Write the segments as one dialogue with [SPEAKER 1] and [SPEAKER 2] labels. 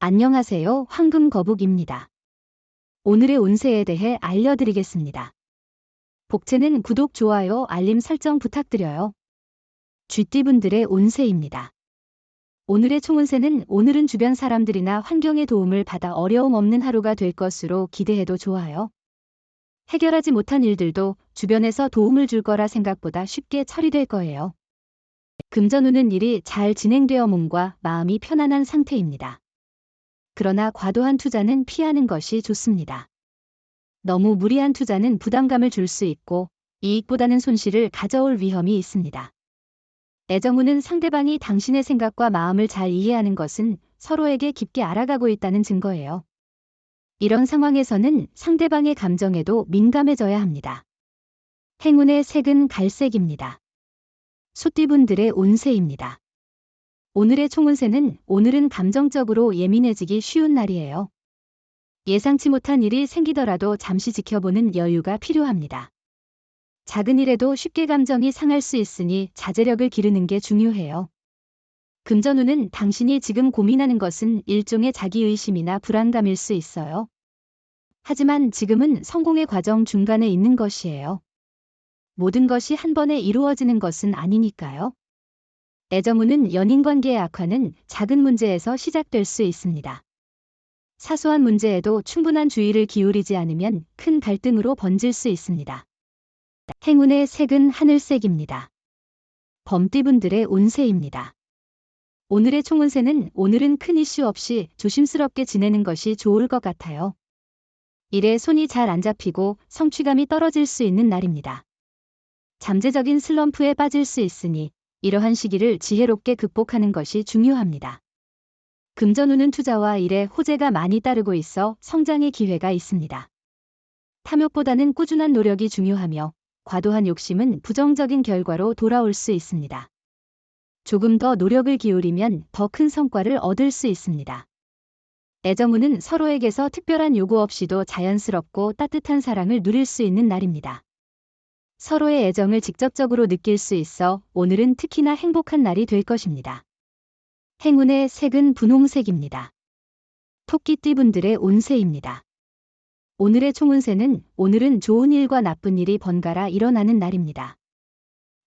[SPEAKER 1] 안녕하세요. 황금거북입니다. 오늘의 운세에 대해 알려드리겠습니다. 복채는 구독, 좋아요, 알림 설정 부탁드려요. 쥐띠분들의 운세입니다. 오늘의 총운세는 오늘은 주변 사람들이나 환경의 도움을 받아 어려움 없는 하루가 될 것으로 기대해도 좋아요. 해결하지 못한 일들도 주변에서 도움을 줄 거라 생각보다 쉽게 처리될 거예요. 금전운은 일이 잘 진행되어 몸과 마음이 편안한 상태입니다. 그러나 과도한 투자는 피하는 것이 좋습니다. 너무 무리한 투자는 부담감을 줄 수 있고 이익보다는 손실을 가져올 위험이 있습니다. 애정운은 상대방이 당신의 생각과 마음을 잘 이해하는 것은 서로에게 깊게 알아가고 있다는 증거예요. 이런 상황에서는 상대방의 감정에도 민감해져야 합니다. 행운의 색은 갈색입니다. 소띠분들의 운세입니다. 오늘의 총운세는 오늘은 감정적으로 예민해지기 쉬운 날이에요. 예상치 못한 일이 생기더라도 잠시 지켜보는 여유가 필요합니다. 작은 일에도 쉽게 감정이 상할 수 있으니 자제력을 기르는 게 중요해요. 금전운은 당신이 지금 고민하는 것은 일종의 자기의심이나 불안감일 수 있어요. 하지만 지금은 성공의 과정 중간에 있는 것이에요. 모든 것이 한 번에 이루어지는 것은 아니니까요. 애정운은 연인관계의 악화는 작은 문제에서 시작될 수 있습니다. 사소한 문제에도 충분한 주의를 기울이지 않으면 큰 갈등으로 번질 수 있습니다. 행운의 색은 하늘색입니다. 범띠분들의 운세입니다. 오늘의 총운세는 오늘은 큰 이슈 없이 조심스럽게 지내는 것이 좋을 것 같아요. 일에 손이 잘 안 잡히고 성취감이 떨어질 수 있는 날입니다. 잠재적인 슬럼프에 빠질 수 있으니 이러한 시기를 지혜롭게 극복하는 것이 중요합니다. 금전운은 투자와 일에 호재가 많이 따르고 있어 성장의 기회가 있습니다. 탐욕보다는 꾸준한 노력이 중요하며 과도한 욕심은 부정적인 결과로 돌아올 수 있습니다. 조금 더 노력을 기울이면 더 큰 성과를 얻을 수 있습니다. 애정운은 서로에게서 특별한 요구 없이도 자연스럽고 따뜻한 사랑을 누릴 수 있는 날입니다. 서로의 애정을 직접적으로 느낄 수 있어 오늘은 특히나 행복한 날이 될 것입니다. 행운의 색은 분홍색입니다. 토끼띠분들의 운세입니다. 오늘의 총운세는 오늘은 좋은 일과 나쁜 일이 번갈아 일어나는 날입니다.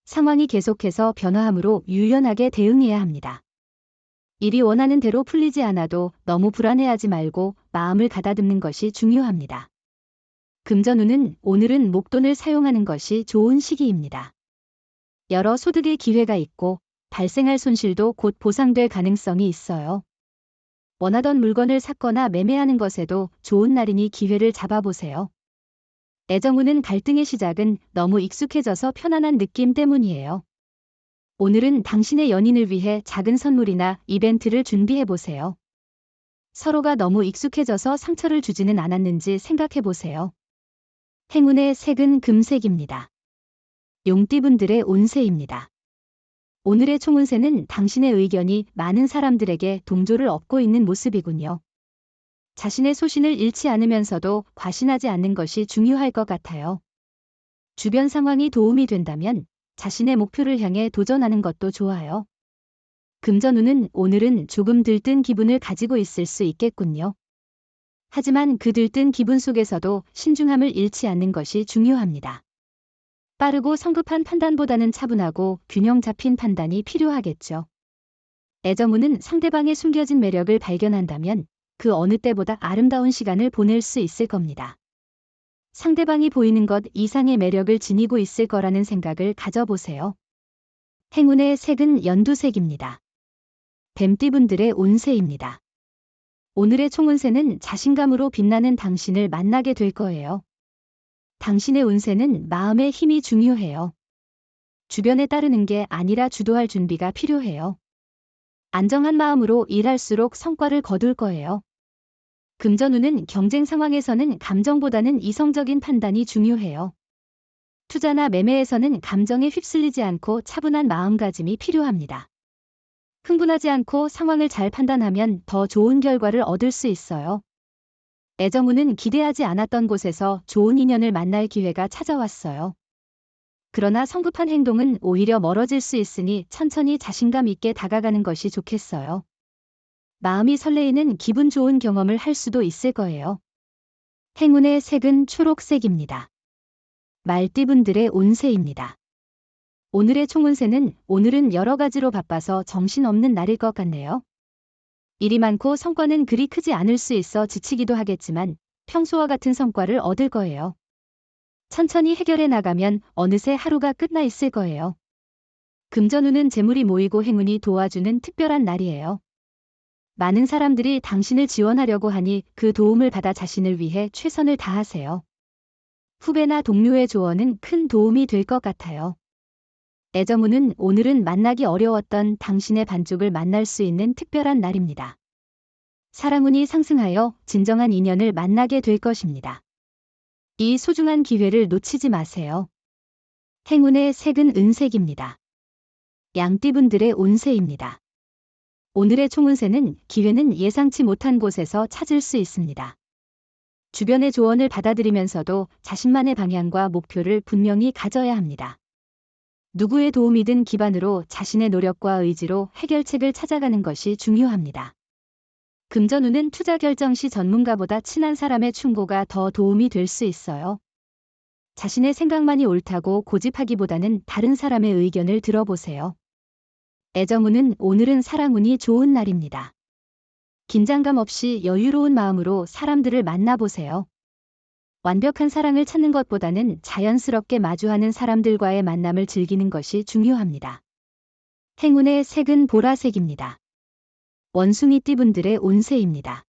[SPEAKER 1] 상황이 계속해서 변화하므로 유연하게 대응해야 합니다. 일이 원하는 대로 풀리지 않아도 너무 불안해하지 말고 마음을 가다듬는 것이 중요합니다. 금전운은 오늘은 목돈을 사용하는 것이 좋은 시기입니다. 여러 소득의 기회가 있고 발생할 손실도 곧 보상될 가능성이 있어요. 원하던 물건을 샀거나 매매하는 것에도 좋은 날이니 기회를 잡아보세요. 애정운은 갈등의 시작은 너무 익숙해져서 편안한 느낌 때문이에요. 오늘은 당신의 연인을 위해 작은 선물이나 이벤트를 준비해보세요. 서로가 너무 익숙해져서 상처를 주지는 않았는지 생각해보세요. 행운의 색은 금색입니다. 용띠분들의 운세입니다. 오늘의 총운세는 당신의 의견이 많은 사람들에게 동조를 얻고 있는 모습이군요. 자신의 소신을 잃지 않으면서도 과신하지 않는 것이 중요할 것 같아요. 주변 상황이 도움이 된다면 자신의 목표를 향해 도전하는 것도 좋아요. 금전운은 오늘은 조금 들뜬 기분을 가지고 있을 수 있겠군요. 하지만 그 들뜬 기분 속에서도 신중함을 잃지 않는 것이 중요합니다. 빠르고 성급한 판단보다는 차분하고 균형 잡힌 판단이 필요하겠죠. 애정운은 상대방의 숨겨진 매력을 발견한다면 그 어느 때보다 아름다운 시간을 보낼 수 있을 겁니다. 상대방이 보이는 것 이상의 매력을 지니고 있을 거라는 생각을 가져보세요. 행운의 색은 연두색입니다. 뱀띠분들의 운세입니다. 오늘의 총운세는 자신감으로 빛나는 당신을 만나게 될 거예요. 당신의 운세는 마음의 힘이 중요해요. 주변에 따르는 게 아니라 주도할 준비가 필요해요. 안정한 마음으로 일할수록 성과를 거둘 거예요. 금전운은 경쟁 상황에서는 감정보다는 이성적인 판단이 중요해요. 투자나 매매에서는 감정에 휩쓸리지 않고 차분한 마음가짐이 필요합니다. 흥분하지 않고 상황을 잘 판단하면 더 좋은 결과를 얻을 수 있어요. 애정운은 기대하지 않았던 곳에서 좋은 인연을 만날 기회가 찾아왔어요. 그러나 성급한 행동은 오히려 멀어질 수 있으니 천천히 자신감 있게 다가가는 것이 좋겠어요. 마음이 설레이는 기분 좋은 경험을 할 수도 있을 거예요. 행운의 색은 초록색입니다. 말띠분들의 운세입니다. 오늘의 총운세는 오늘은 여러 가지로 바빠서 정신없는 날일 것 같네요. 일이 많고 성과는 그리 크지 않을 수 있어 지치기도 하겠지만 평소와 같은 성과를 얻을 거예요. 천천히 해결해 나가면 어느새 하루가 끝나 있을 거예요. 금전운은 재물이 모이고 행운이 도와주는 특별한 날이에요. 많은 사람들이 당신을 지원하려고 하니 그 도움을 받아 자신을 위해 최선을 다하세요. 후배나 동료의 조언은 큰 도움이 될 것 같아요. 애정운은 오늘은 만나기 어려웠던 당신의 반쪽을 만날 수 있는 특별한 날입니다. 사랑운이 상승하여 진정한 인연을 만나게 될 것입니다. 이 소중한 기회를 놓치지 마세요. 행운의 색은 은색입니다. 양띠분들의 운세입니다. 오늘의 총운세는 기회는 예상치 못한 곳에서 찾을 수 있습니다. 주변의 조언을 받아들이면서도 자신만의 방향과 목표를 분명히 가져야 합니다. 누구의 도움이든 기반으로 자신의 노력과 의지로 해결책을 찾아가는 것이 중요합니다. 금전운은 투자 결정 시 전문가보다 친한 사람의 충고가 더 도움이 될 수 있어요. 자신의 생각만이 옳다고 고집하기보다는 다른 사람의 의견을 들어보세요. 애정운은 오늘은 사랑운이 좋은 날입니다. 긴장감 없이 여유로운 마음으로 사람들을 만나보세요. 완벽한 사랑을 찾는 것보다는 자연스럽게 마주하는 사람들과의 만남을 즐기는 것이 중요합니다. 행운의 색은 보라색입니다. 원숭이띠분들의 운세입니다.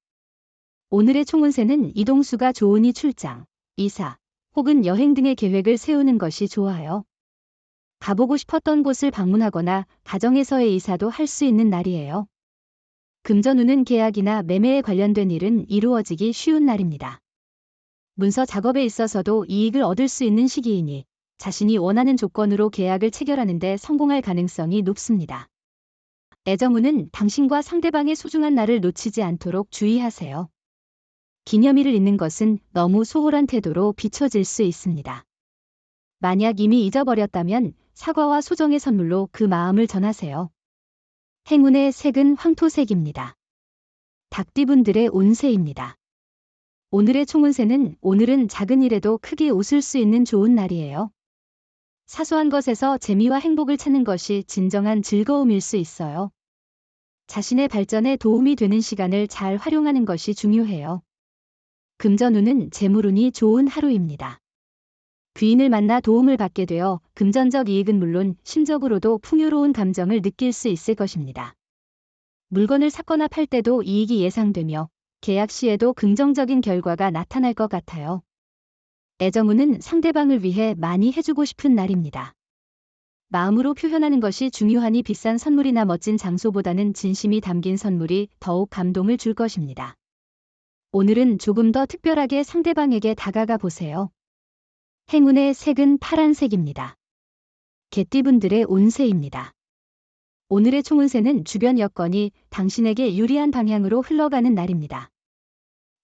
[SPEAKER 1] 오늘의 총운세는 이동수가 좋으니 출장, 이사, 혹은 여행 등의 계획을 세우는 것이 좋아요. 가보고 싶었던 곳을 방문하거나 가정에서의 이사도 할 수 있는 날이에요. 금전운은 계약이나 매매에 관련된 일은 이루어지기 쉬운 날입니다. 문서 작업에 있어서도 이익을 얻을 수 있는 시기이니 자신이 원하는 조건으로 계약을 체결하는 데 성공할 가능성이 높습니다. 애정운은 당신과 상대방의 소중한 날을 놓치지 않도록 주의하세요. 기념일을 잊는 것은 너무 소홀한 태도로 비춰질 수 있습니다. 만약 이미 잊어버렸다면 사과와 소정의 선물로 그 마음을 전하세요. 행운의 색은 황토색입니다. 닭띠분들의 운세입니다. 오늘의 총운세는 오늘은 작은 일에도 크게 웃을 수 있는 좋은 날이에요. 사소한 것에서 재미와 행복을 찾는 것이 진정한 즐거움일 수 있어요. 자신의 발전에 도움이 되는 시간을 잘 활용하는 것이 중요해요. 금전운은 재물운이 좋은 하루입니다. 귀인을 만나 도움을 받게 되어 금전적 이익은 물론 심적으로도 풍요로운 감정을 느낄 수 있을 것입니다. 물건을 샀거나 팔 때도 이익이 예상되며 계약 시에도 긍정적인 결과가 나타날 것 같아요. 애정운은 상대방을 위해 많이 해주고 싶은 날입니다. 마음으로 표현하는 것이 중요하니 비싼 선물이나 멋진 장소보다는 진심이 담긴 선물이 더욱 감동을 줄 것입니다. 오늘은 조금 더 특별하게 상대방에게 다가가 보세요. 행운의 색은 파란색입니다. 개띠분들의 운세입니다. 오늘의 총운세는 주변 여건이 당신에게 유리한 방향으로 흘러가는 날입니다.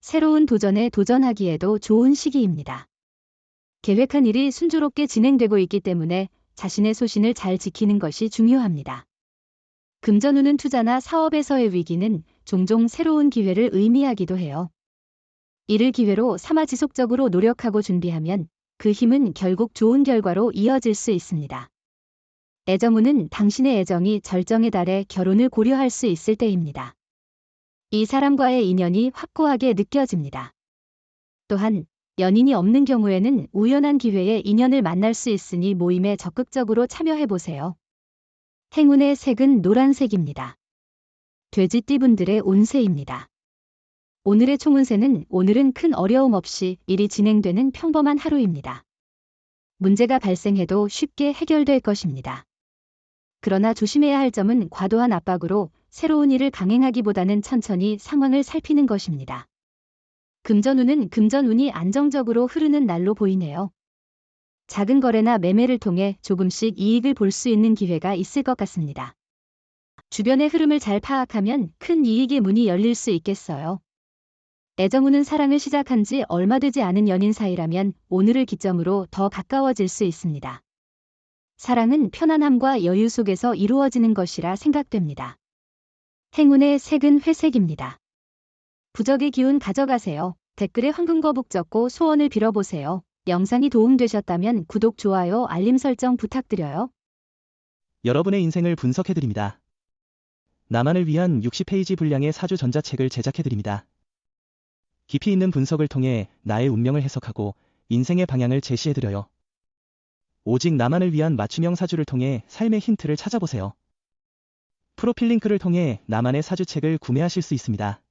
[SPEAKER 1] 새로운 도전에 도전하기에도 좋은 시기입니다. 계획한 일이 순조롭게 진행되고 있기 때문에 자신의 소신을 잘 지키는 것이 중요합니다. 금전운은 투자나 사업에서의 위기는 종종 새로운 기회를 의미하기도 해요. 이를 기회로 삼아 지속적으로 노력하고 준비하면 그 힘은 결국 좋은 결과로 이어질 수 있습니다. 애정운은 당신의 애정이 절정에 달해 결혼을 고려할 수 있을 때입니다. 이 사람과의 인연이 확고하게 느껴집니다. 또한 연인이 없는 경우에는 우연한 기회에 인연을 만날 수 있으니 모임에 적극적으로 참여해보세요. 행운의 색은 노란색입니다. 돼지띠분들의 운세입니다. 오늘의 총운세는 오늘은 큰 어려움 없이 일이 진행되는 평범한 하루입니다. 문제가 발생해도 쉽게 해결될 것입니다. 그러나 조심해야 할 점은 과도한 압박으로 새로운 일을 강행하기보다는 천천히 상황을 살피는 것입니다. 금전운은 금전운이 안정적으로 흐르는 날로 보이네요. 작은 거래나 매매를 통해 조금씩 이익을 볼 수 있는 기회가 있을 것 같습니다. 주변의 흐름을 잘 파악하면 큰 이익의 문이 열릴 수 있겠어요. 애정운은 사랑을 시작한 지 얼마 되지 않은 연인 사이라면 오늘을 기점으로 더 가까워질 수 있습니다. 사랑은 편안함과 여유 속에서 이루어지는 것이라 생각됩니다. 행운의 색은 회색입니다. 부적의 기운 가져가세요. 댓글에 황금거북 적고 소원을 빌어보세요. 영상이 도움되셨다면 구독, 좋아요, 알림 설정 부탁드려요.
[SPEAKER 2] 여러분의 인생을 분석해드립니다. 나만을 위한 60페이지 분량의 사주 전자책을 제작해드립니다. 깊이 있는 분석을 통해 나의 운명을 해석하고 인생의 방향을 제시해드려요. 오직 나만을 위한 맞춤형 사주를 통해 삶의 힌트를 찾아보세요. 프로필 링크를 통해 나만의 사주책을 구매하실 수 있습니다.